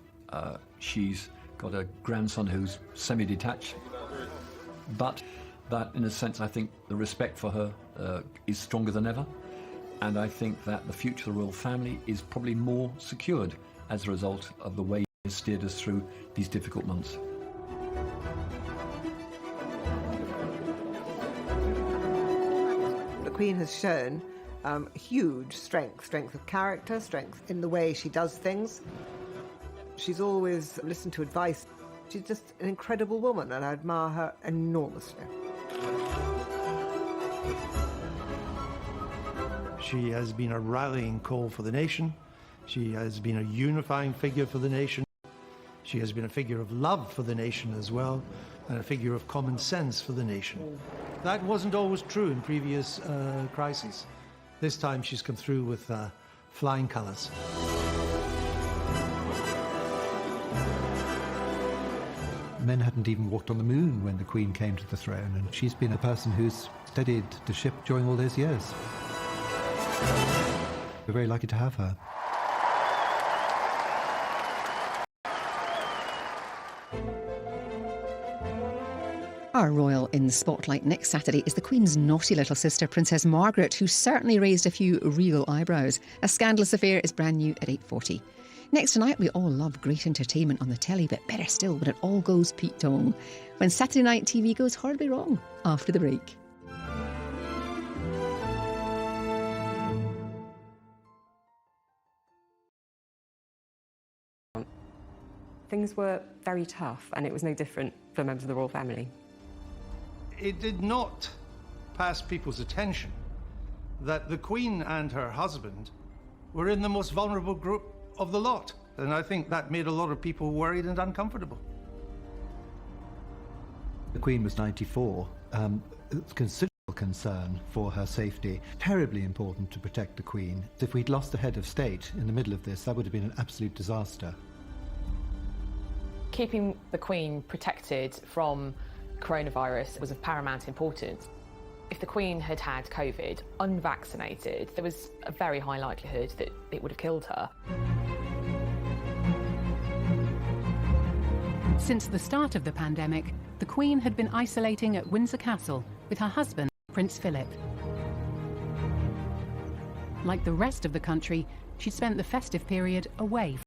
She's got a grandson who's semi-detached. But that, in a sense, I think the respect for her is stronger than ever. And I think that the future of the royal family is probably more secured as a result of the way he has steered us through these difficult months. The Queen has shown huge strength of character, strength in the way she does things. She's always listened to advice. She's just an incredible woman, and I admire her enormously. She has been a rallying call for the nation. She has been a unifying figure for the nation. She has been a figure of love for the nation as well, and a figure of common sense for the nation. That wasn't always true in previous crises. This time she's come through with flying colours. Men hadn't even walked on the moon when the Queen came to the throne, and she's been a person who's steadied the ship during all those years. We're very lucky to have her. Our royal in the spotlight next Saturday is the Queen's naughty little sister, Princess Margaret, who certainly raised a few real eyebrows. A Scandalous Affair is brand new at 8:40. Next tonight, we all love great entertainment on the telly, but better still when it all goes Pete Tong. When Saturday night TV goes horribly wrong. After the break. Things were very tough, and it was no different for members of the royal family. It did not pass people's attention that the Queen and her husband were in the most vulnerable group of the lot. And I think that made a lot of people worried and uncomfortable. The Queen was 94. Considerable concern for her safety. Terribly important to protect the Queen. If we'd lost the head of state in the middle of this, that would have been an absolute disaster. Keeping the Queen protected from coronavirus was of paramount importance. If the Queen had had COVID unvaccinated, there was a very high likelihood that it would have killed her. Since the start of the pandemic, the Queen had been isolating at Windsor Castle with her husband, Prince Philip. Like the rest of the country, she'd spent the festive period away